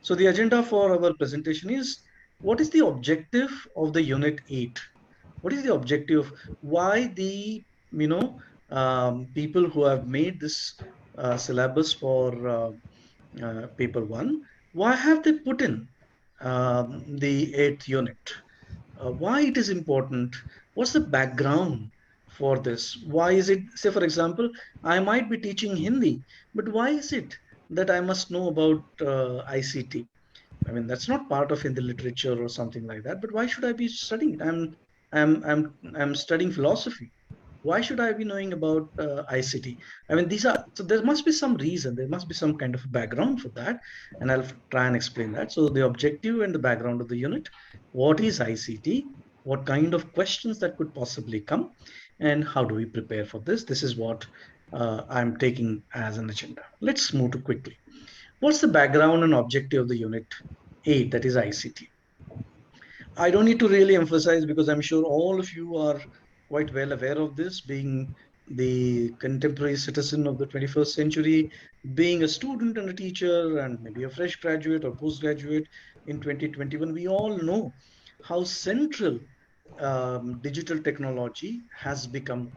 So the agenda for our presentation is, what is the objective of the Unit 8? What is the objective? Why the, people who have made this syllabus for paper 1, why have they put in the 8th unit? Why it is important? What's the background for this? Why is it, say for example, I might be teaching Hindi, but why is it that I must know about ICT? I mean, that's not part of Hindi literature or something like that, but why should I be studying it? I'm studying philosophy. Why should I be knowing about ICT? I mean, so there must be some reason, there must be some kind of background for that, and I'll try and explain that. So the objective and the background of the unit, what is ICT? What kind of questions that could possibly come, and how do we prepare for this? This is what I'm taking as an agenda. Let's move to quickly. What's the background and objective of the unit 8, that is ICT? I don't need to really emphasize because I'm sure all of you are quite well aware of this, being the contemporary citizen of the 21st century, being a student and a teacher, and maybe a fresh graduate or postgraduate in 2021. We all know how central digital technology has become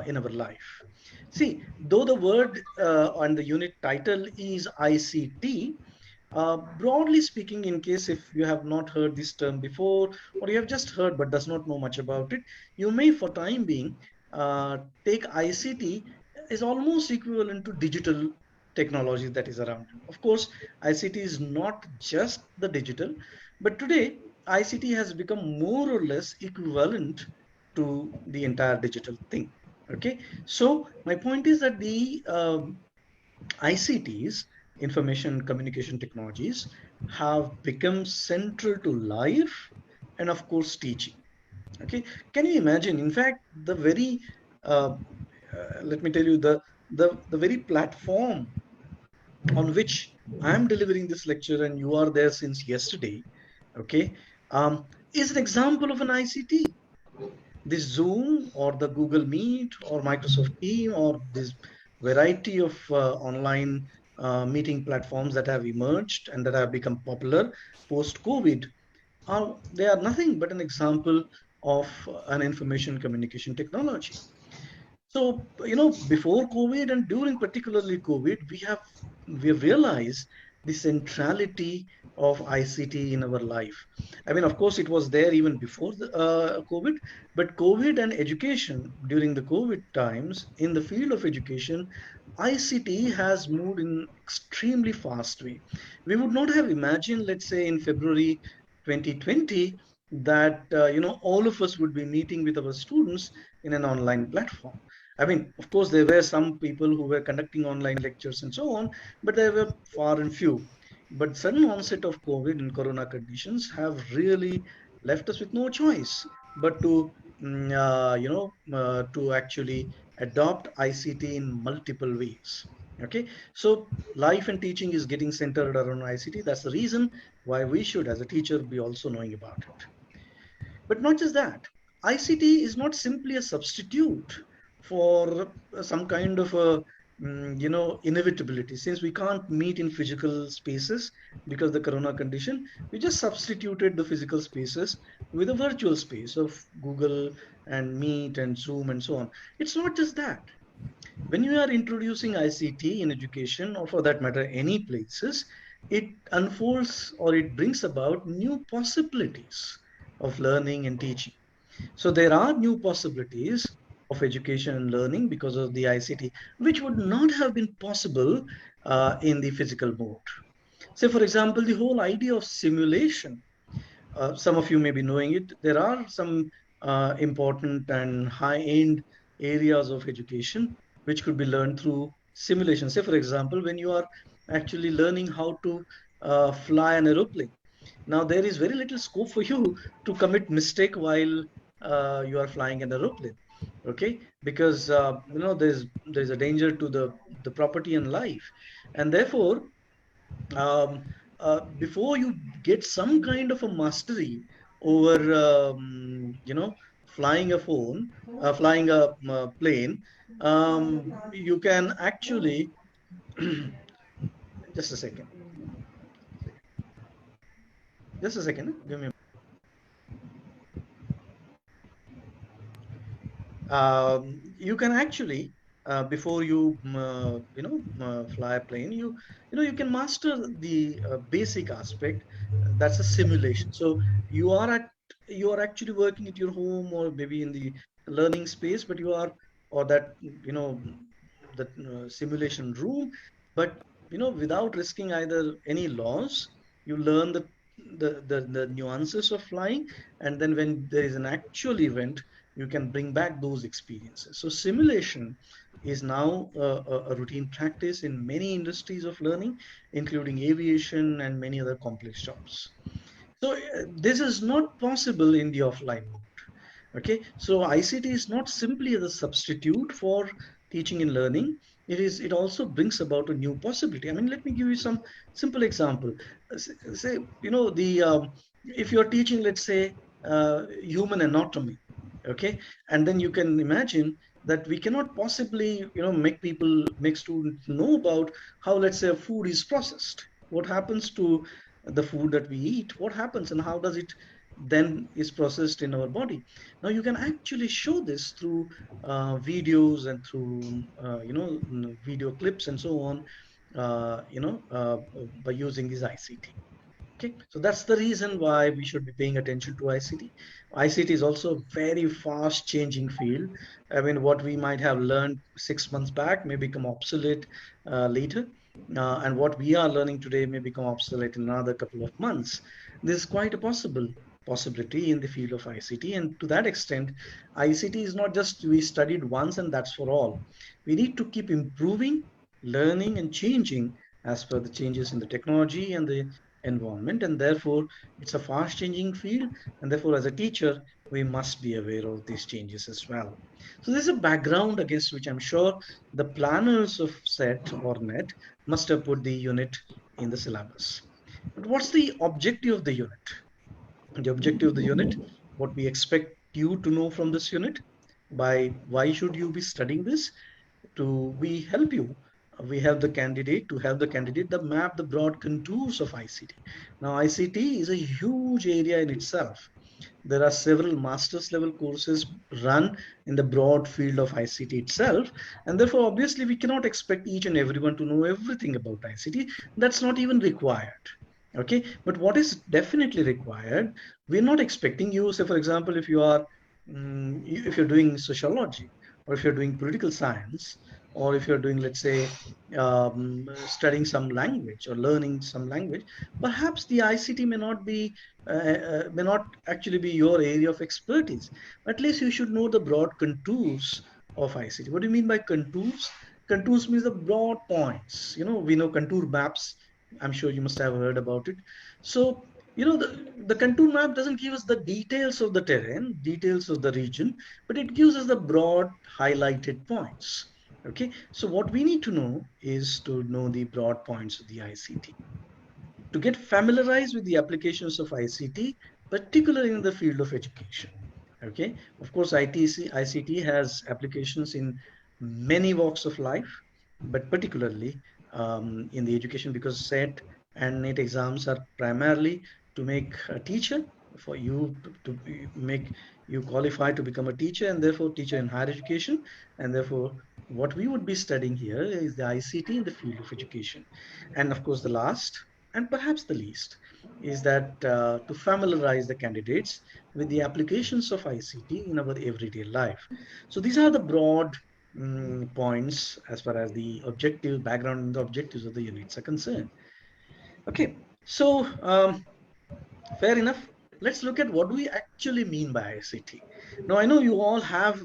in our life. See, though the word and the unit title is ICT, broadly speaking, in case if you have not heard this term before, or you have just heard but does not know much about it, you may for time being take ICT is almost equivalent to digital technology that is around you. Of course, ICT is not just the digital, but today ICT has become more or less equivalent to the entire digital thing. Okay, so my point is that the ICTs, information communication technologies, have become central to life and, of course, teaching. Okay, can you imagine? In fact, the very let me tell you, the very platform on which I'm delivering this lecture and you are there since yesterday, okay, is an example of an ICT. This Zoom or the Google Meet or Microsoft Team or this variety of online meeting platforms that have emerged and that have become popular post-COVID, they are nothing but an example of an information communication technology. So, before COVID and during particularly COVID, we have realized the centrality of ICT in our life. I mean, of course, it was there even before the COVID, but COVID and education during the COVID times in the field of education, ICT has moved in extremely fast way. We would not have imagined, let's say, in February 2020, that all of us would be meeting with our students in an online platform. I mean, of course, there were some people who were conducting online lectures and so on, but they were far and few. But sudden onset of COVID and corona conditions have really left us with no choice but to, to actually adopt ICT in multiple ways. Okay, so life and teaching is getting centered around ICT. That's the reason why we should, as a teacher, be also knowing about it. But not just that, ICT is not simply a substitute for some kind of a inevitability. Since we can't meet in physical spaces because the corona condition, we just substituted the physical spaces with a virtual space of Google and Meet and Zoom and so on. It's not just that. When you are introducing ICT in education, or for that matter, any places, it unfolds or it brings about new possibilities of learning and teaching. So there are new possibilities of education and learning because of the ICT, which would not have been possible in the physical mode. Say, for example, the whole idea of simulation. Some of you may be knowing it. There are some important and high-end areas of education which could be learned through simulation. Say, for example, when you are actually learning how to fly an aeroplane. Now, there is very little scope for you to commit mistake while you are flying an aeroplane. Okay, because there's a danger to the property and life, and therefore before you get some kind of a mastery over flying a flying a plane, you can actually just a second. Just a second. Give me. You can actually, before you fly a plane, you can master the basic aspect. That's a simulation. So you are at you are actually working at your home or maybe in the learning space, but you are or that that simulation room, but without risking either any loss, you learn the nuances of flying, and then when there is an actual event, you can bring back those experiences. So simulation is now a routine practice in many industries of learning, including aviation and many other complex jobs. So this is not possible in the offline mode. Okay, so ICT is not simply a substitute for teaching and learning. It also brings about a new possibility. I mean, let me give you some simple example. Say, the if you're teaching, let's say, human anatomy, okay, and then you can imagine that we cannot possibly, make students know about how, let's say, food is processed. What happens to the food that we eat? What happens and how does it then is processed in our body? Now you can actually show this through videos and through video clips and so on, by using this ICT. Okay, so that's the reason why we should be paying attention to ICT. ICT is also a very fast changing field. I mean, what we might have learned 6 months back may become obsolete later, and what we are learning today may become obsolete in another couple of months. This is quite a possibility in the field of ICT, and to that extent, ICT is not just we studied once and that's for all. We need to keep improving, learning, and changing as per the changes in the technology and the environment, and therefore it's a fast changing field, and therefore as a teacher we must be aware of these changes as well. So there's a background against which I'm sure the planners of set or net must have put the unit in the syllabus. But what's the objective of the unit? The objective of the unit, what we expect you to know from this unit, by why should you be studying this, to we help you, we have the candidate to help the candidate the map the broad contours of ICT. Now ICT is a huge area in itself. There are several master's level courses run in the broad field of ICT itself, and therefore obviously we cannot expect each and everyone to know everything about ICT. That's not even required. Okay, but what is definitely required, we're not expecting you, say for example, if you are if you're doing sociology, or if you're doing political science, or if you're doing, let's say, studying some language or learning some language, perhaps the ICT may not actually be your area of expertise. But at least you should know the broad contours of ICT. What do you mean by contours? Contours means the broad points. We know contour maps. I'm sure you must have heard about it. So, the contour map doesn't give us the details of the terrain, details of the region, but it gives us the broad highlighted points. Okay, so what we need to know is to know the broad points of the ICT. To get familiarized with the applications of ICT, particularly in the field of education. Okay, of course, ICT has applications in many walks of life, but particularly in the education, because SET and NET exams are primarily to make a teacher, for you to make you qualify to become a teacher, and therefore teacher in higher education, and therefore what we would be studying here is the ICT in the field of education. And of course, the last and perhaps the least is that to familiarize the candidates with the applications of ICT in our everyday life. So these are the broad points as far as the objective background and the objectives of the units are concerned. Okay, so fair enough. Let's look at what do we actually mean by ICT. Now, I know you all have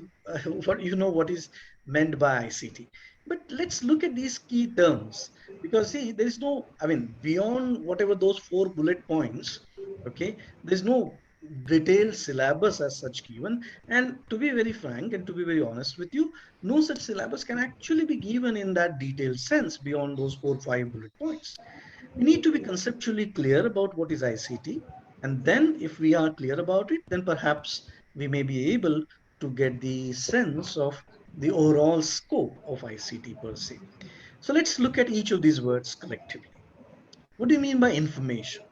what is meant by ICT, but let's look at these key terms, because see, there is no, I mean, beyond whatever those 4 bullet points, okay, there's no detailed syllabus as such given. And to be very frank and to be very honest with you, no such syllabus can actually be given in that detailed sense beyond those 4 5 bullet points. We need to be conceptually clear about what is ICT. And then if we are clear about it, then perhaps we may be able to get the sense of the overall scope of ICT per se. So let's look at each of these words collectively. What do you mean by information?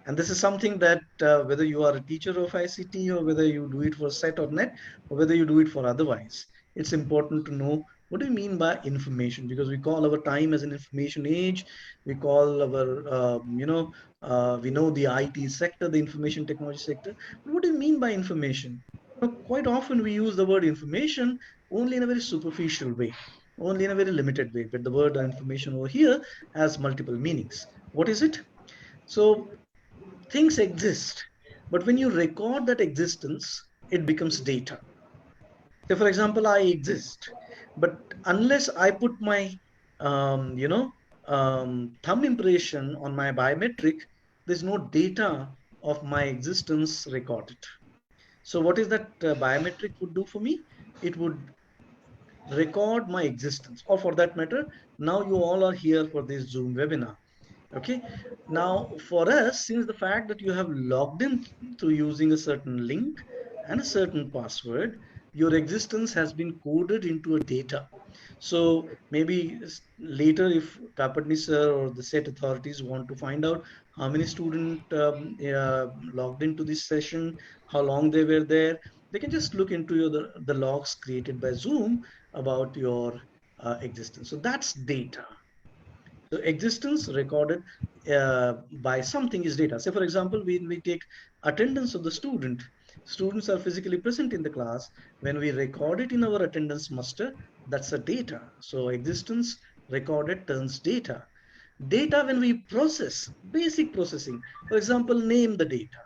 And this is something that whether you are a teacher of ICT, or whether you do it for set or net, or whether you do it for otherwise, it's important to know what do you mean by information, because we call our time as an information age. We call our, we know the IT sector, the information technology sector. But what do you mean by information? Quite often we use the word information only in a very superficial way, only in a very limited way. But the word information over here has multiple meanings. What is it? So things exist, but when you record that existence, it becomes data. So, for example, I exist, but unless I put my, um, you know, thumb impression on my biometric, there's no data of my existence recorded. So, what is that biometric would do for me? It would record my existence, or for that matter, now you all are here for this Zoom webinar. Okay. Now, for us, since the fact that you have logged in through using a certain link and a certain password, your existence has been coded into a data. So maybe later, if Kapatni sir or the set authorities want to find out how many students logged into this session, how long they were there, they can just look into the logs created by Zoom about your existence. So that's data. So existence recorded by something is data. Say, for example, we take attendance of the student. Students are physically present in the class. When we record it in our attendance muster, that's a data. So existence recorded turns data. Data when we process, basic processing. For example, name the data,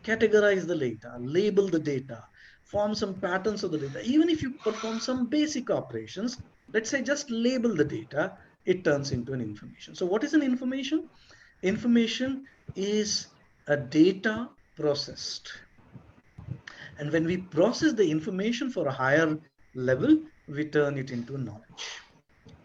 categorize the data, label the data, form some patterns of the data. Even if you perform some basic operations, let's say just label the data, it turns into an information. So what is an information? Information is a data processed. And when we process the information for a higher level, we turn it into knowledge.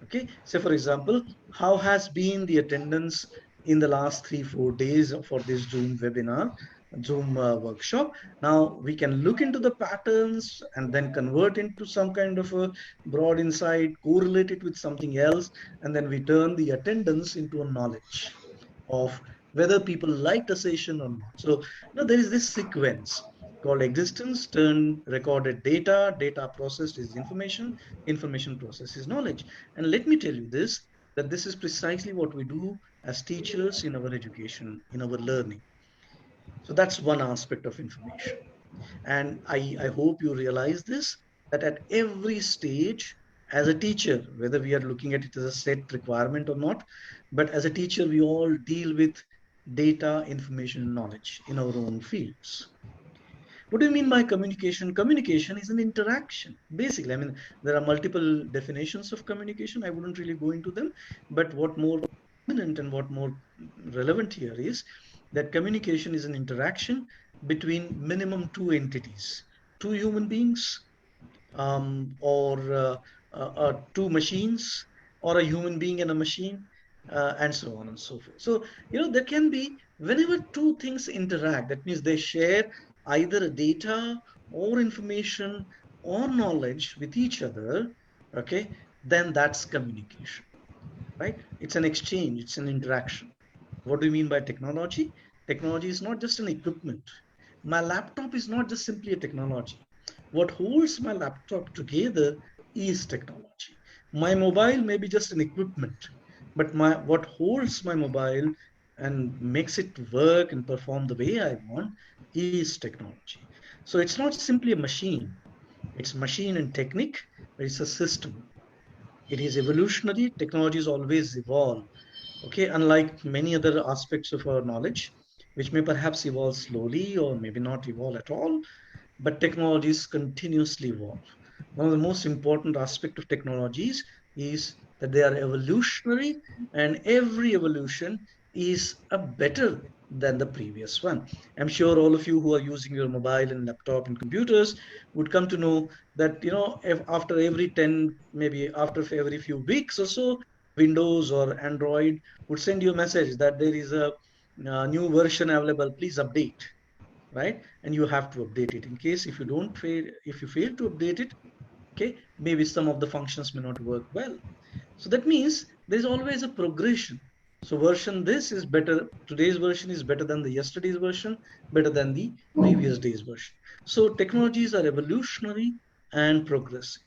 Okay, so for example, how has been the attendance in the last 3 4 days for this Zoom webinar, Zoom workshop? Now we can look into the patterns and then convert into some kind of a broad insight, correlate it with something else, and then we turn the attendance into a knowledge of whether people liked a session or not. So there is this sequence called existence, turn recorded data, data processed is information, information processed is knowledge. And let me tell you this, that this is precisely what we do as teachers in our education, in our learning. So that's one aspect of information. And I hope you realize this, that at every stage, as a teacher, whether we are looking at it as a set requirement or not, but as a teacher, we all deal with data, information, and knowledge in our own fields. What do you mean by communication? Communication is an interaction. Basically, I mean, there are multiple definitions of communication. I wouldn't really go into them, but what more prominent and what more relevant here is that communication is an interaction between minimum two entities, two human beings, or two machines, or a human being and a machine, and so on and so forth. So, there can be, whenever two things interact, that means they share either a data or information or knowledge with each other, okay, then that's communication, right? It's an exchange, it's an interaction. What do you mean by technology? Technology is not just an equipment. My laptop is not just simply a technology. What holds my laptop together is technology. My mobile may be just an equipment, but what holds my mobile and makes it work and perform the way I want is technology. So it's not simply a machine. It's machine and technique, but it's a system. It is evolutionary. Technologies always evolve. Okay, unlike many other aspects of our knowledge, which may perhaps evolve slowly or maybe not evolve at all, but technologies continuously evolve. One of the most important aspects of technologies is that they are evolutionary, and every evolution is a better than the previous one. I'm sure all of you who are using your mobile and laptop and computers would come to know that, if after every 10, maybe after every few weeks or so, Windows or Android would send you a message that there is a new version available, please update, right? And you have to update it. In case if you fail to update it, okay, maybe some of the functions may not work well. So that means there's always a progression. So version this is better. Today's version is better than the yesterday's version, better than the previous day's version. So technologies are evolutionary and progressive.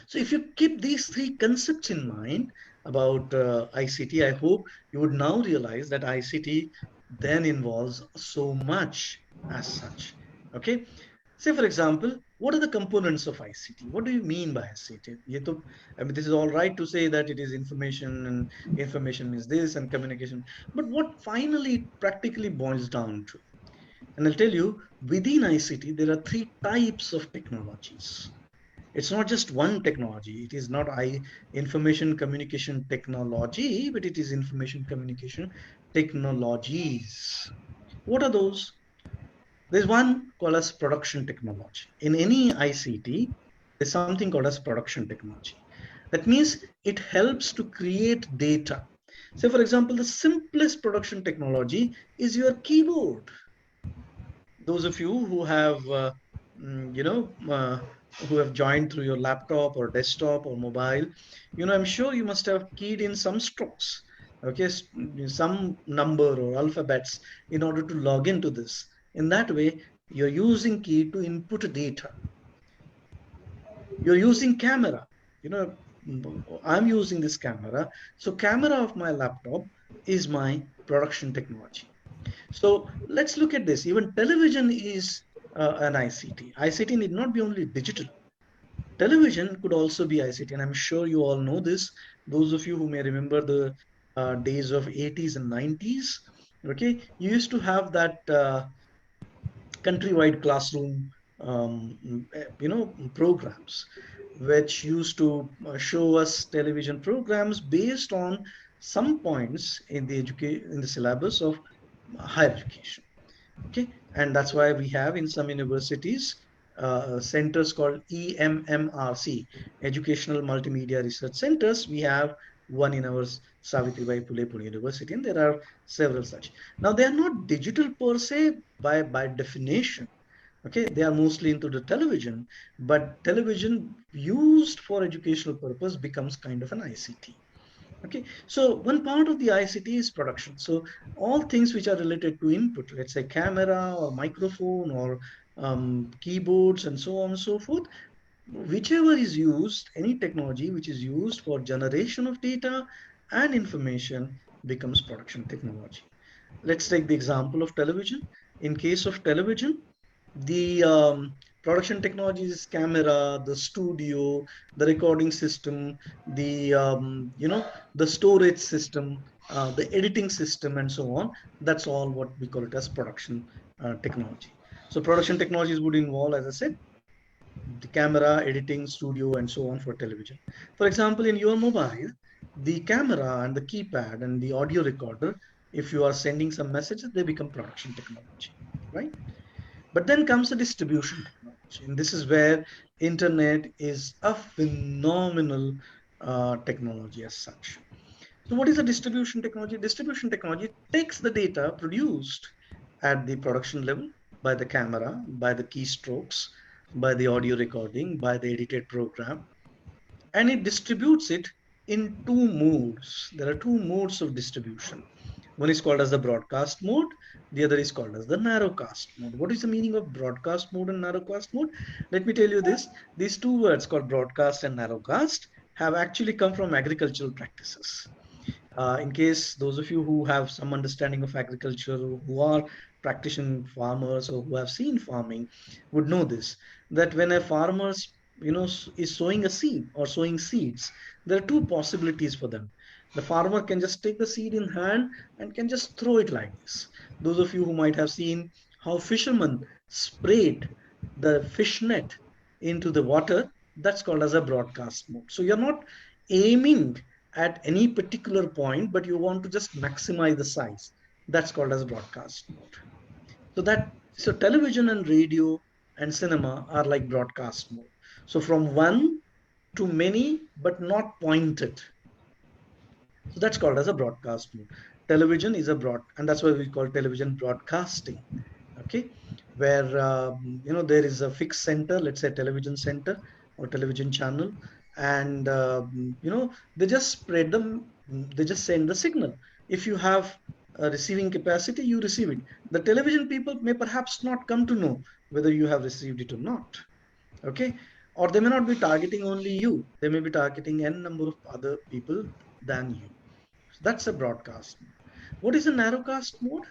So if you keep these three concepts in mind about ICT, I hope you would now realize that ICT then involves so much as such. Okay. Say, for example, what are the components of ICT? What do you mean by ICT? I mean, this is all right to say that it is information and information means this and communication, but what finally it practically boils down to? And I'll tell you, within ICT, there are three types of technologies. It's not just one technology. It is not information communication technology, but it is information communication technologies. What are those? There's one called as production technology. In any ICT, there's something called as production technology. That means it helps to create data. Say, for example, the simplest production technology is your keyboard. Those of you who have, you know, who have joined through your laptop or desktop or mobile, I'm sure you must have keyed in some strokes, okay, some number or alphabets in order to log into this. In that way, you're using key to input data. You're using camera. You know, I'm using this camera. So camera of my laptop is my production technology. So let's look at this. Even television is an ICT. ICT need not be only digital. Television could also be ICT, and I'm sure you all know this. Those of you who may remember the days of 80s and 90s, okay, you used to have that countrywide classroom, programs, which used to show us television programs based on some points in the in the syllabus of higher education. Okay, and that's why we have in some universities centers called EMMRC, Educational Multimedia Research Centers. We have one in our Savitribai Phule Pune University, and there are several such. Now they are not digital per se by definition. Okay, they are mostly into the television, but television used for educational purpose becomes kind of an ICT. Okay, so one part of the ICT is production. So all things which are related to input, let's say camera or microphone or keyboards and so on and so forth, whichever is used, any technology which is used for generation of data and information becomes production technology. Let's take the example of television. In case of television, the production technologies, camera, the studio, the recording system, the the storage system, the editing system, and so on. That's all what we call it as production technology. So production technologies would involve, as I said, the camera, editing, studio, and so on for television. For example, in your mobile, the camera and the keypad and the audio recorder, if you are sending some messages, they become production technology, right? But then comes the distribution technology, and this is where internet is a phenomenal technology as such. So what is the distribution technology? Distribution technology takes the data produced at the production level by the camera, by the keystrokes, by the audio recording, by the edited program, and it distributes it in two modes. There are two modes of distribution. One is called as the broadcast mode. The other is called as the narrowcast mode. What is the meaning of broadcast mode and narrowcast mode? Let me tell you this. These two words called broadcast and narrowcast have actually come from agricultural practices. In case those of you who have some understanding of agriculture, who are practicing farmers or who have seen farming, would know this, that when a farmer is sowing a seed or sowing seeds, there are two possibilities for them. The farmer can just take the seed in hand and can just throw it like this. Those of you who might have seen how fishermen sprayed the fish net into the water, that's called as a broadcast mode. So you're not aiming at any particular point, but you want to just maximize the size. That's called as broadcast mode. So television and radio and cinema are like broadcast mode. So from one to many, but not pointed. So that's called as a broadcast mode. Television is a broad, and that's why we call television broadcasting. Okay, where there is a fixed center, let's say television center or television channel, and they just spread them, they just send the signal. If you have a receiving capacity, you receive it. The television people may perhaps not come to know whether you have received it or not. Okay, or they may not be targeting only you, they may be targeting n number of other people than you. So that's a broadcast mode. What is a narrowcast mode?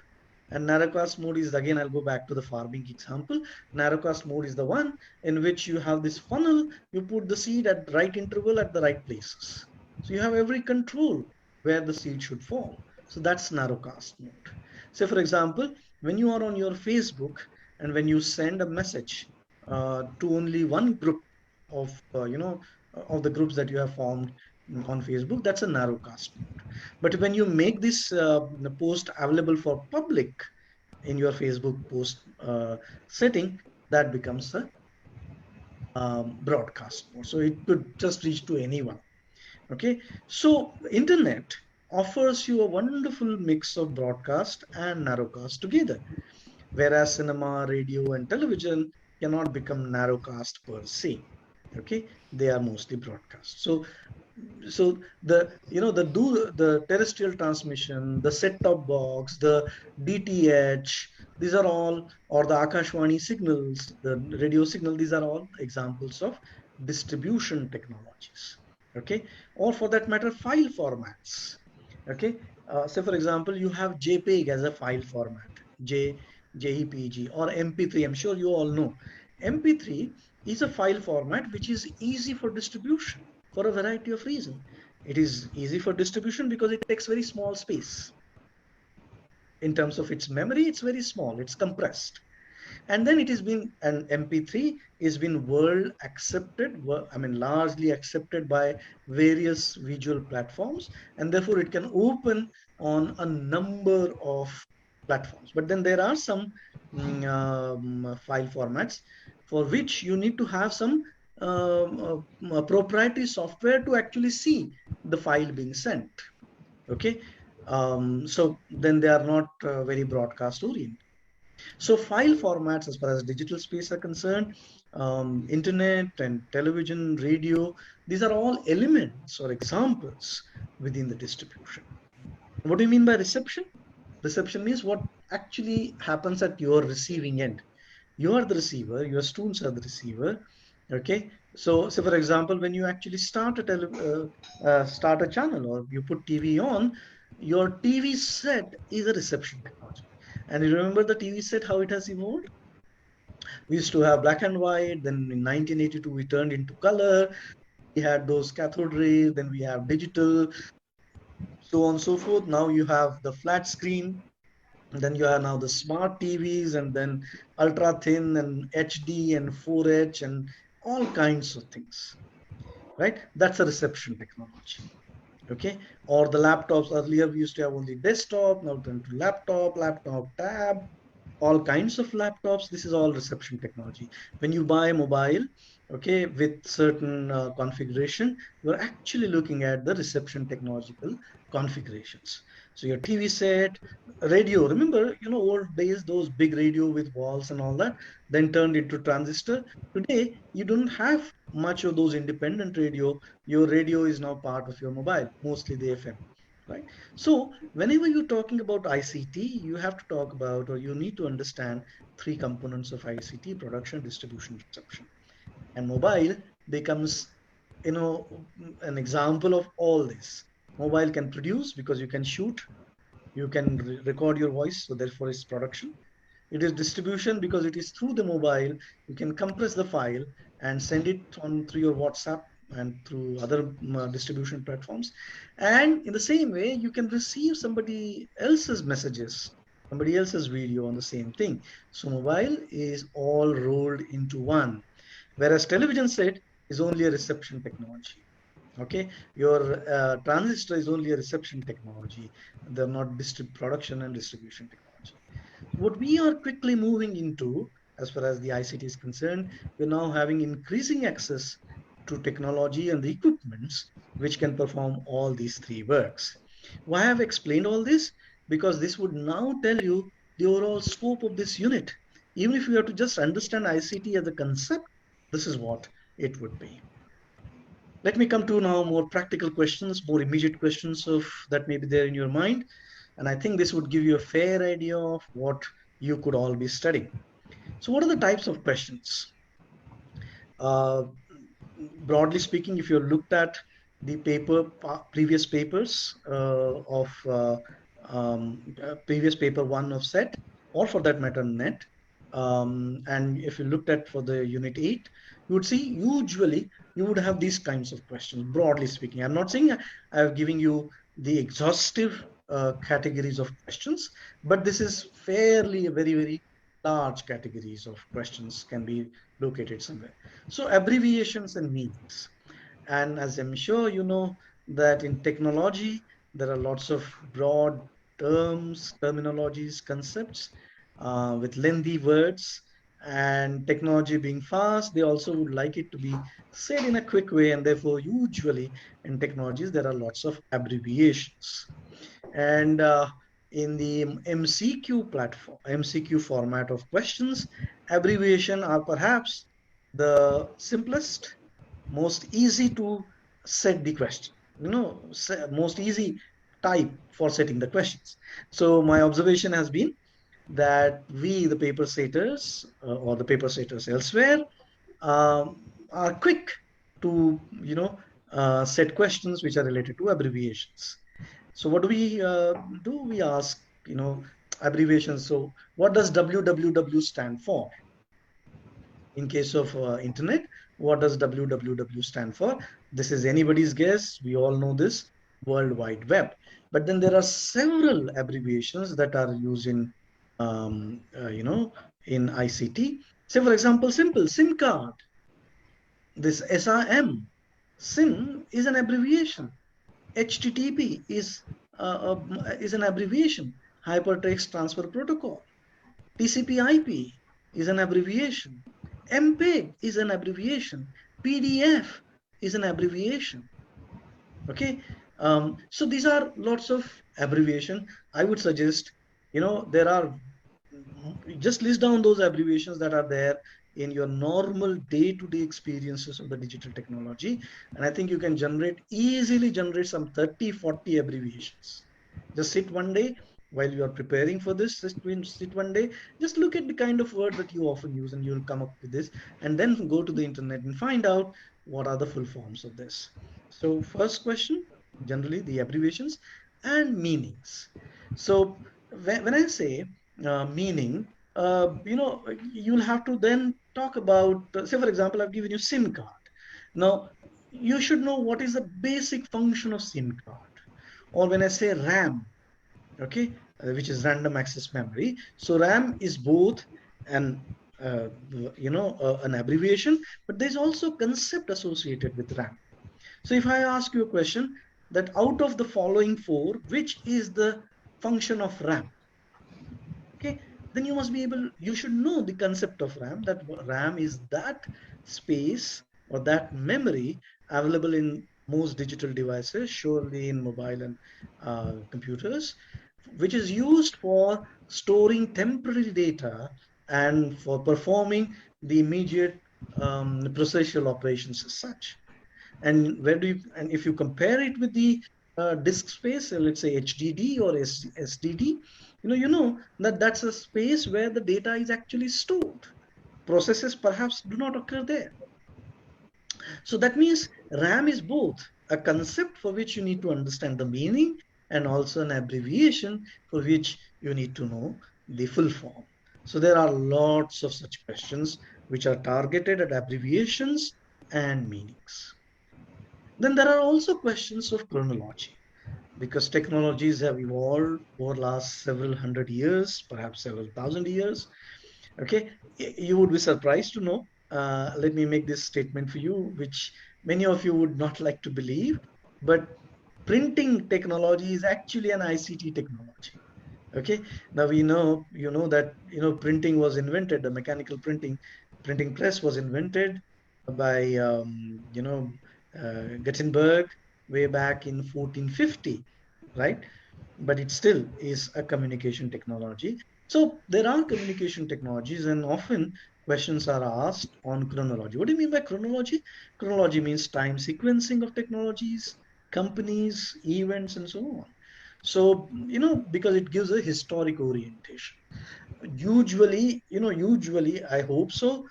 And narrowcast mode is, again, I'll go back to the farming example. Narrowcast mode is the one in which you have this funnel, you put the seed at the right interval at the right places. So you have every control where the seed should fall. So that's narrowcast mode. So for example, when you are on your Facebook and when you send a message to only one group of, of the groups that you have formed on Facebook, that's a narrowcast mode. But when you make this post available for public in your Facebook post setting, that becomes a broadcast mode. So it could just reach to anyone. Okay, so internet offers you a wonderful mix of broadcast and narrowcast together, whereas cinema, radio, and television cannot become narrowcast per se. Okay, they are mostly broadcast. So the terrestrial transmission, the set-top box, the DTH, these are all, or the Akashwani signals, the radio signal, these are all examples of distribution technologies. Okay, or for that matter, file formats. Okay, say for example, you have JPEG as a file format, JPG or MP3. I'm sure you all know MP3 is a file format which is easy for distribution for a variety of reasons. It is easy for distribution because it takes very small space. In terms of its memory, it's very small, it's compressed. And then it has been, an MP3 is been world accepted, I mean, largely accepted by various visual platforms, and therefore it can open on a number of platforms. But then there are some file formats for which you need to have some proprietary software to actually see the file being sent. Okay, so then they are not very broadcast oriented. So file formats, as far as digital space are concerned, internet and television, radio, these are all elements or examples within the distribution. What do you mean by reception? Reception means what actually happens at your receiving end. You are the receiver, your students are the receiver. Okay, so for example, when you actually start a channel or you put TV on, your TV set is a reception technology. And you remember the TV set, how it has evolved? We used to have black and white, then in 1982 we turned into color, we had those cathode rays, then we have digital, so on and so forth. Now you have the flat screen, and then you have now the smart TVs, and then ultra thin and HD and 4H and all kinds of things, right? That's a reception technology. Okay, or the laptops. Earlier we used to have only desktop, now turn to laptop tab, all kinds of laptops. This is all reception technology. When you buy a mobile, okay, with certain configuration, you're actually looking at the reception technological configurations. So your TV set, radio, remember, old days, those big radio with walls and all that, then turned into transistor. Today, you don't have much of those independent radio. Your radio is now part of your mobile, mostly the FM, right? So whenever you're talking about ICT, you have to talk about, or you need to understand, three components of ICT: production, distribution, reception. And mobile becomes, an example of all this. Mobile can produce because you can shoot, you can record your voice, so therefore it's production. It is distribution because it is through the mobile. You can compress the file and send it on through your WhatsApp and through other distribution platforms. And in the same way, you can receive somebody else's messages, somebody else's video on the same thing. So mobile is all rolled into one, whereas television set is only a reception technology. Okay, your transistor is only a reception technology. They're not production and distribution technology. What we are quickly moving into, as far as the ICT is concerned, we're now having increasing access to technology and the equipments which can perform all these three works. Why I have explained all this? Because this would now tell you the overall scope of this unit. Even if you have to just understand ICT as a concept, this is what it would be. Let me come to now more practical questions, more immediate questions of that may be there in your mind. And I think this would give you a fair idea of what you could all be studying. So what are the types of questions? Uh, Broadly speaking, if you looked at the previous papers previous paper one of SET, or for that matter NET, and if you looked at for the unit 8, you would see usually you would have these kinds of questions. Broadly speaking, I'm not saying I'm giving you the exhaustive categories of questions, but this is fairly a very large categories of questions can be located somewhere. So abbreviations and meanings. And as I'm sure you know, that in technology, there are lots of broad terms, terminologies, concepts with lengthy words. And technology being fast, they also would like it to be said in a quick way. And therefore, usually in technologies, there are lots of abbreviations. And in the MCQ platform, MCQ format of questions, abbreviation are perhaps the simplest, most easy to set the question, most easy type for setting the questions. So my observation has been that we, the paper setters or the paper setters elsewhere, are quick to, set questions which are related to abbreviations. So what do we do? We ask, abbreviations. So what does www stand for? In case of internet, what does www stand for? This is anybody's guess. We all know this, World Wide Web. But then there are several abbreviations that are used in, in ICT. Say, for example, simple SIM card. This SRM, SIM is an abbreviation. HTTP is an abbreviation, Hypertext Transfer Protocol. TCP/IP is an abbreviation. MPEG is an abbreviation. PDF is an abbreviation. Okay, so these are lots of abbreviation. I would suggest, there are, just list down those abbreviations that are there in your normal day-to-day experiences of the digital technology, and I think you can easily generate some 30-40 abbreviations. Just sit one day while you are preparing for this, sit one day, just look at the kind of word that you often use, and you'll come up with this, and then go to the internet and find out what are the full forms of this. So first question, generally the abbreviations and meanings. So when I say meaning, you'll have to then talk about, say, for example, I've given you SIM card. Now, you should know what is the basic function of SIM card. Or when I say RAM, okay, which is random access memory. So RAM is both an, an abbreviation, but there's also concept associated with RAM. So if I ask you a question that out of the following four, which is the function of RAM? Okay, then you should know the concept of RAM, that RAM is that space or that memory available in most digital devices, surely in mobile and computers, which is used for storing temporary data and for performing the immediate processual operations as such. And and if you compare it with the disk space, let's say HDD or SDD, you know that that's a space where the data is actually stored. Processes perhaps do not occur there. So that means RAM is both a concept for which you need to understand the meaning, and also an abbreviation for which you need to know the full form. So there are lots of such questions which are targeted at abbreviations and meanings. Then there are also questions of chronology, because technologies have evolved over last several hundred years, perhaps several thousand years. Okay, you would be surprised to know. Let me make this statement for you, which many of you would not like to believe, but printing technology is actually an ICT technology. Okay, now that printing was invented, the mechanical printing press was invented by Gutenberg way back in 1450, right? But it still is a communication technology. So there are communication technologies, and often questions are asked on chronology. What do you mean by chronology? Chronology means time sequencing of technologies, companies, events, and so on. So, because it gives a historic orientation. Usually I hope so.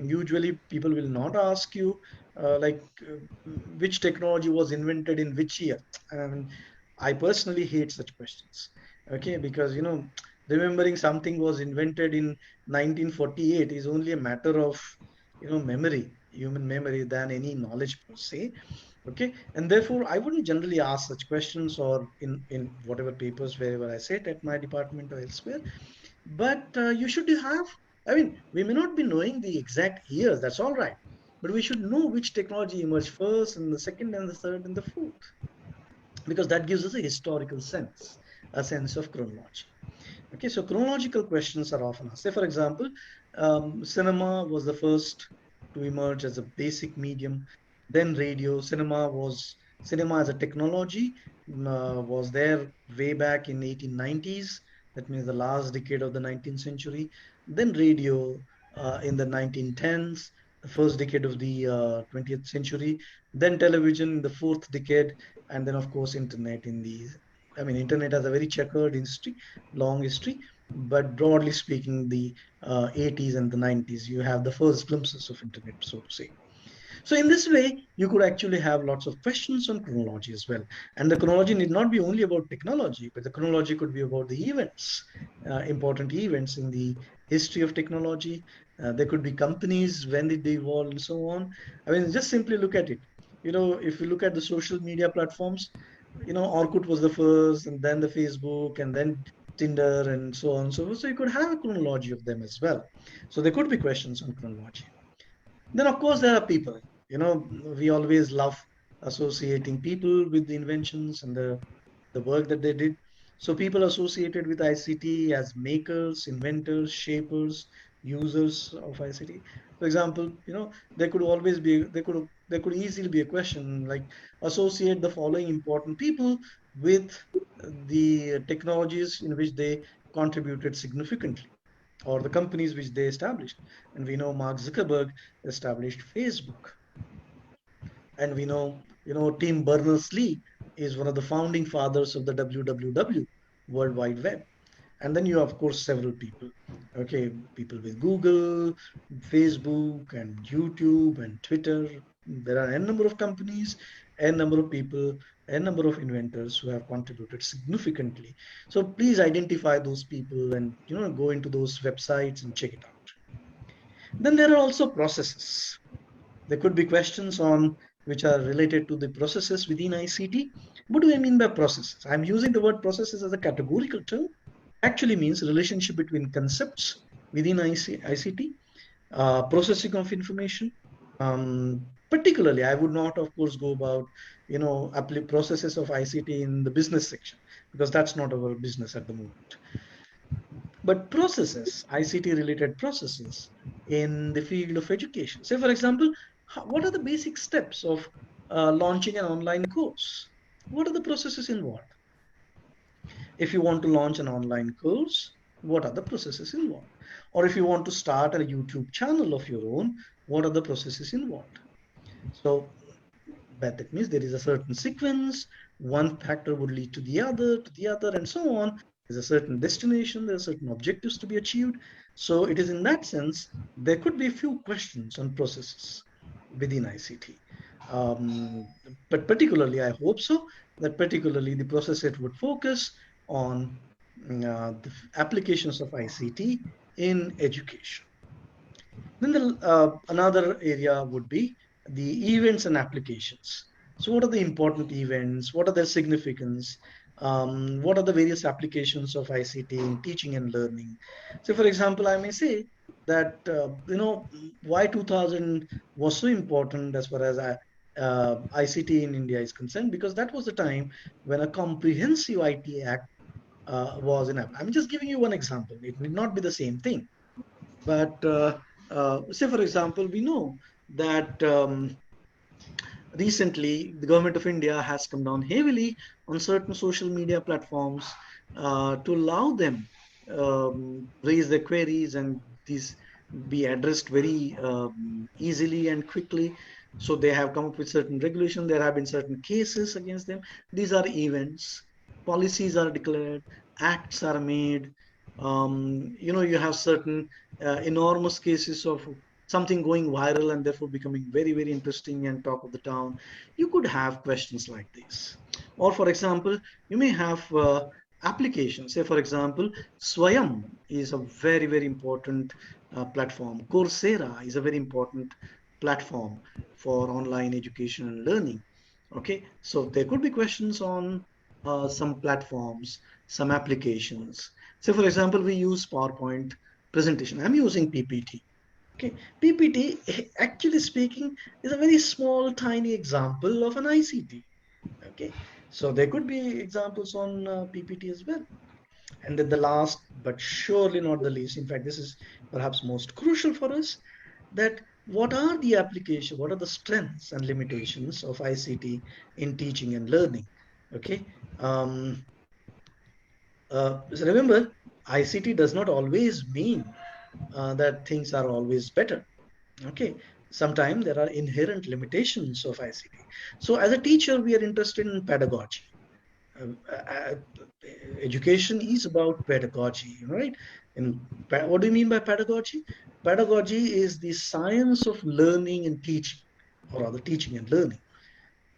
Usually people will not ask you like which technology was invented in which year. And I personally hate such questions. Okay, because remembering something was invented in 1948 is only a matter of memory, human memory, than any knowledge per se. Okay, and therefore I wouldn't generally ask such questions, or in whatever papers wherever I sit at my department or elsewhere. But you should have, I mean, we may not be knowing the exact years, that's all right. But we should know which technology emerged first, and the second, and the third, and the fourth, because that gives us a historical sense, a sense of chronology. Okay, so chronological questions are often asked. Say, for example, cinema was the first to emerge as a basic medium. Then radio, cinema as a technology was there way back in 1890s. That means the last decade of the 19th century. Then radio in the 1910s, the first decade of the 20th century. Then television in the fourth decade, and then of course internet in the. I mean, internet has a very checkered history, long history, but broadly speaking, the 80s and the 90s, you have the first glimpses of internet, so to say. So in this way, you could actually have lots of questions on chronology as well. And the chronology need not be only about technology, but the chronology could be about the events, important events in the history of technology. There could be companies, when did they evolve, and so on. I mean, just simply look at it. If you look at the social media platforms, Orkut was the first, and then the Facebook, and then Tinder, and so on and so forth. So you could have a chronology of them as well. So there could be questions on chronology. Then, of course, there are people. We always love associating people with the inventions and the work that they did. So people associated with ICT as makers, inventors, shapers, users of ICT. For example, there could easily be a question like, associate the following important people with the technologies in which they contributed significantly, or the companies which they established. And we know Mark Zuckerberg established Facebook. And we know, Tim Berners-Lee is one of the founding fathers of the WWW, World Wide Web. And then you have, of course, several people. Okay, people with Google, Facebook, and YouTube, and Twitter. There are a number of companies, a number of people, a number of inventors who have contributed significantly. So please identify those people, and go into those websites and check it out. Then there are also processes. There could be questions on which are related to the processes within ICT. What do I mean by processes? I'm using the word processes as a categorical term. Actually means relationship between concepts within ICT, processing of information. Particularly, I would not, of course, go about processes of ICT in the business section, because that's not our business at the moment. But processes, ICT related processes in the field of education. Say, for example, what are the basic steps of launching an online course? What are the processes involved? If you want to launch an online course, what are the processes involved? Or if you want to start a YouTube channel of your own, what are the processes involved? So that means there is a certain sequence, one factor would lead to the other, and so on. There's a certain destination, there are certain objectives to be achieved. So it is in that sense, there could be a few questions on processes within ICT. But particularly, I hope so, that particularly the process it would focus on the applications of ICT in education. Then another area would be the events and applications. So, what are the important events? What are their significance? What are the various applications of ICT in teaching and learning? So, for example, I may say that why 2000 was so important as far as ICT in India is concerned, because that was the time when a comprehensive IT Act was in. I'm just giving you one example. It need not be the same thing, but say, for example, we know that recently the government of India has come down heavily on certain social media platforms to allow them raise their queries, and these be addressed very easily and quickly. So they have come up with certain regulation. There have been certain cases against them. These are events, policies are declared, acts are made. You have certain enormous cases of something going viral and therefore becoming very, very interesting and talk of the town. You could have questions like this. Or, for example, you may have applications. Say, for example, Swayam is a very, very important platform. Coursera is a very important platform for online education and learning. Okay, so there could be questions on some platforms, some applications. So, for example, we use PowerPoint presentation. I'm using PPT. Okay, PPT, actually speaking, is a very small, tiny example of an ICT. Okay, so there could be examples on PPT as well. And then the last, but surely not the least, in fact, this is perhaps most crucial for us, that what are the application, what are the strengths and limitations of ICT in teaching and learning? Okay. So remember, ICT does not always mean that things are always better. Okay. Sometimes there are inherent limitations of ICT. So as a teacher, we are interested in pedagogy. uh, uh, Education is about pedagogy, right? And what do you mean by pedagogy? Pedagogy is the science of learning and teaching, or rather, teaching and learning.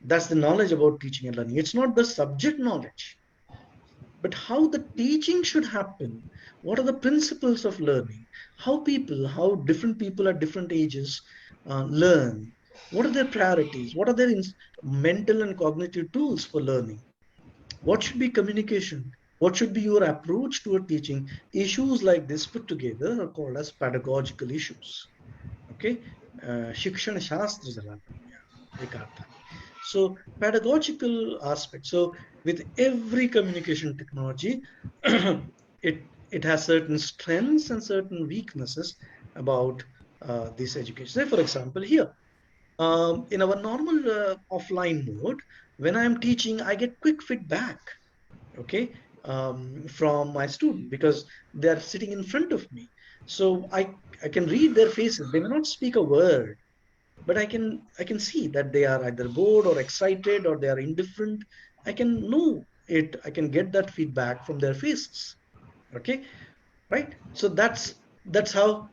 That's the knowledge about teaching and learning. It's not the subject knowledge, but how the teaching should happen. What are the principles of learning? How different people at different ages learn. What are their priorities? What are their mental and cognitive tools for learning? What should be communication? What should be your approach toward teaching? Issues like this put together are called as pedagogical issues. Okay, शिक्षण शास्त्र ज्याला म्हणूया एक अर्थाने. So pedagogical aspect. So with every communication technology, it has certain strengths and certain weaknesses about this education. Say, for example, here in our normal offline mode, when I am teaching, I get quick feedback, okay, from my student because they are sitting in front of me. So I can read their faces. They may not speak a word, but I can see that they are either bored or excited or they are indifferent. I can know it. I can get that feedback from their faces. Okay, right? So that's how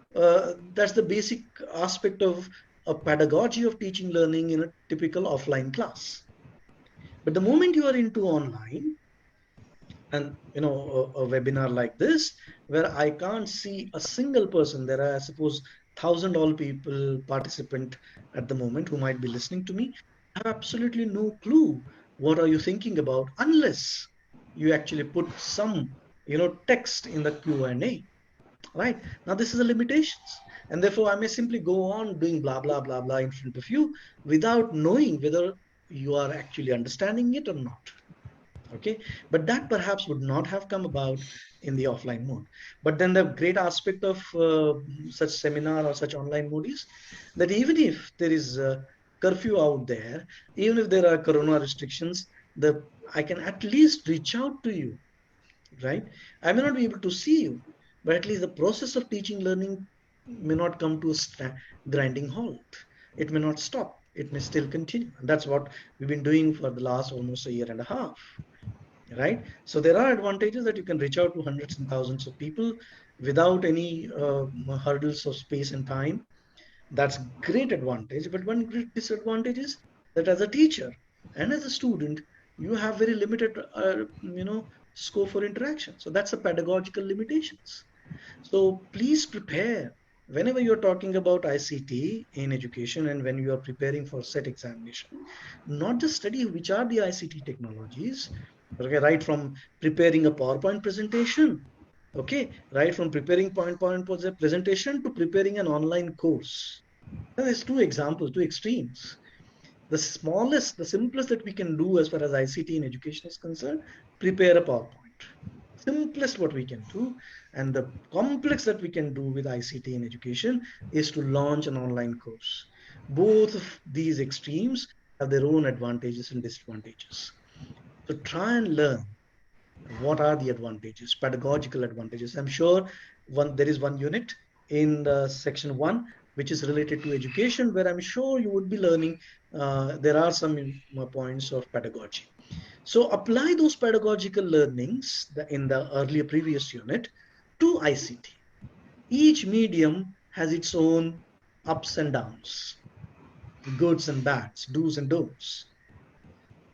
that's the basic aspect of a pedagogy of teaching learning in a typical offline class. But the moment you are into online, and a webinar like this, where I can't see a single person, there are, I suppose, 1,000 all people participant at the moment who might be listening to me, have absolutely no clue what are you thinking about unless you actually put some text in the Q&A. Right now, this is a limitations, and therefore I may simply go on doing blah blah blah blah in front of you without knowing whether you are actually understanding it or not. Okay, but that perhaps would not have come about in the offline mode. But then the great aspect of such seminar or such online mode is that even if there is a curfew out there, even if there are corona restrictions, the I can at least reach out to you, right? I may not be able to see you, but at least the process of teaching learning may not come to a grinding halt. It may not stop. It may still continue. And that's what we've been doing for the last almost a year and a half, right? So there are advantages that you can reach out to hundreds and thousands of people without any hurdles of space and time. That's great advantage. But one great disadvantage is that as a teacher and as a student, you have very limited, scope for interaction. So that's a pedagogical limitations. So please prepare whenever you're talking about ICT in education and when you are preparing for set examination, not just study which are the ICT technologies, okay, right from preparing a PowerPoint presentation, okay, right from preparing PowerPoint presentation to preparing an online course. Now, there's two examples, two extremes. The smallest, the simplest that we can do as far as ICT in education is concerned, prepare a PowerPoint. Simplest what we can do. And the complex that we can do with ICT in education is to launch an online course. Both of these extremes have their own advantages and disadvantages. So try and learn what are the advantages, pedagogical advantages. I'm sure there is one unit in the section 1 which is related to education, where I'm sure you would be learning there are some points of pedagogy. So apply those pedagogical learnings in the earlier previous unit to ICT. Each medium has its own ups and downs, goods and bads, do's and don'ts.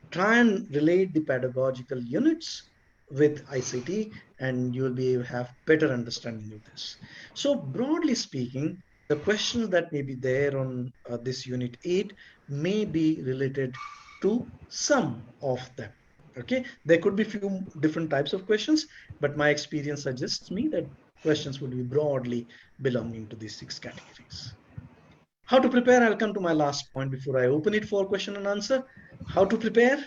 Try and relate the pedagogical units with ICT, and you'll be able to have better understanding of this. So broadly speaking, the questions that may be there on this unit 8 may be related to some of them. Okay, there could be few different types of questions, but my experience suggests me that questions would be broadly belonging to these 6 categories. How to prepare? I'll come to my last point before I open it for question and answer. How to prepare?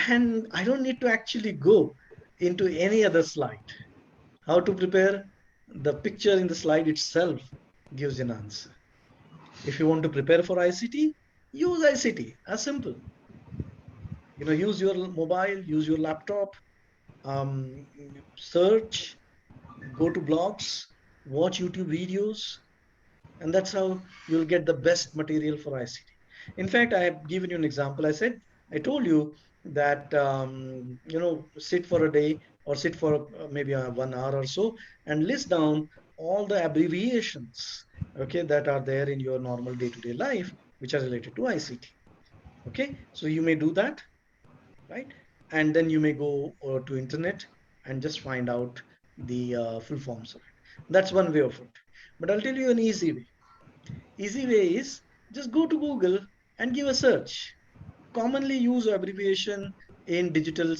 And I don't need to actually go into any other slide. How to prepare? The picture in the slide itself gives an answer. If you want to prepare for ICT, use ICT. As simple. Use your mobile, use your laptop, search, go to blogs, watch YouTube videos, and that's how you'll get the best material for ICT. In fact, I have given you an example. I told you that sit for a day or sit for maybe 1 hour or so and list down all the abbreviations, okay, that are there in your normal day-to-day life which are related to ICT. Okay, so you may do that, right? And then you may go to internet and just find out the full forms of it. That's one way of it. But I'll tell you an easy way. Easy way is just go to Google and give a search. Commonly used abbreviation in digital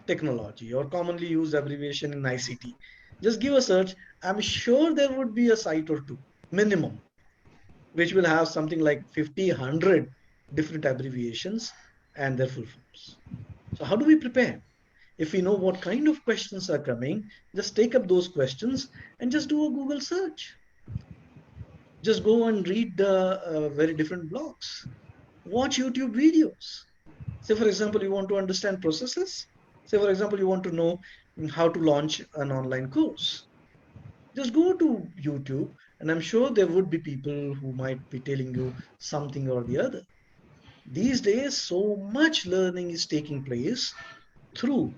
technology or commonly used abbreviation in ICT. Just give a search. I'm sure there would be a site or two, minimum, which will have something like 50, 100 different abbreviations and their full forms. So how do we prepare? If we know what kind of questions are coming, just take up those questions and just do a Google search. Just go and read the very different blogs. Watch YouTube videos. Say, for example, you want to understand processes. Say, for example, you want to know how to launch an online course. Just go to YouTube, and I'm sure there would be people who might be telling you something or the other. These days, so much learning is taking place through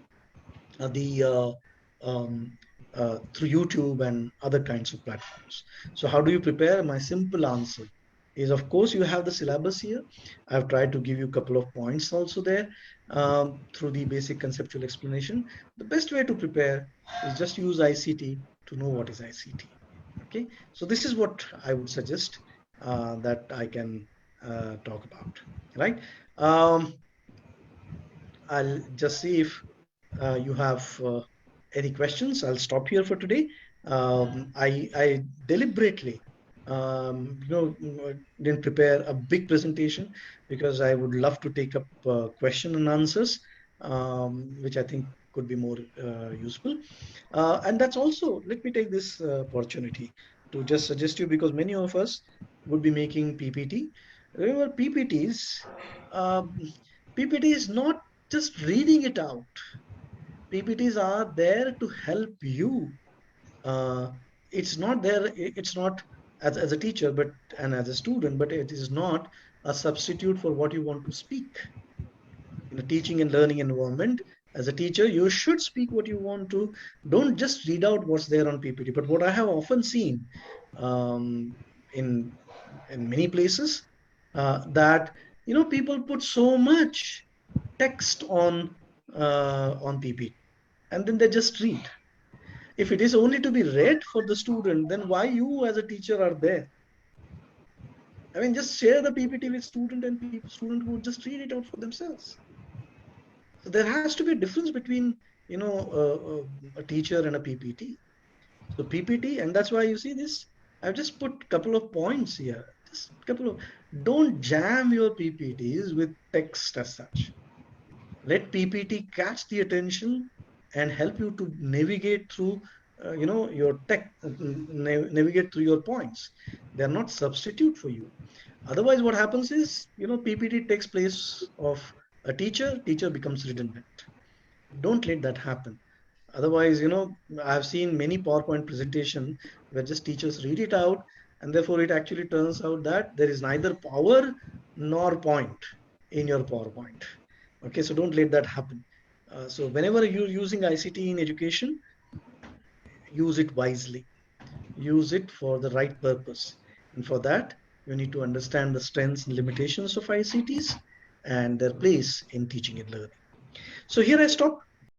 the um, through YouTube and other kinds of platforms. So how do you prepare? My simple answer is, of course, you have the syllabus here. I've tried to give you a couple of points also there through the basic conceptual explanation. The best way to prepare is just use ICT to know what is ICT. Okay, so this is what I would suggest that I can talk about, right? I'll just see if you have any questions. I'll stop here for today. I deliberately, didn't prepare a big presentation because I would love to take up question and answers, which I think could be more useful. And that's also, let me take this opportunity to just suggest you, because many of us would be making PPT. Remember, um, PPT is not just reading it out. PPTs are there to help you. Uh, it's not there, it's not as a teacher but and as a student, but it is not a substitute for what you want to speak. In a teaching and learning environment, as a teacher, you should speak what you want to. Don't just read out what's there on PPT. But what I have often seen um, in many places, that people put so much text on PPT, and then they just read. If it is only to be read for the student, then why you as a teacher are there? I mean, just share the PPT with student, and student who just read it out for themselves. So there has to be a difference between a teacher and a PPT. So PPT, and that's why you see this. I've just put a couple of points here. Just a couple of. Don't jam your PPTs with text as such. Let PPT catch the attention and help you to navigate through your navigate through your points. They're not substitute for you. Otherwise, what happens is, PPT takes place of a teacher becomes redundant. Don't let that happen. Otherwise, I've seen many PowerPoint presentation where just teachers read it out, and therefore it actually turns out that there is neither power nor point in your PowerPoint. Okay, so don't let that happen. So whenever you're using ICT in education, use it wisely, use it for the right purpose. And for that, you need to understand the strengths and limitations of ICTs and their place in teaching and learning. So here I stop.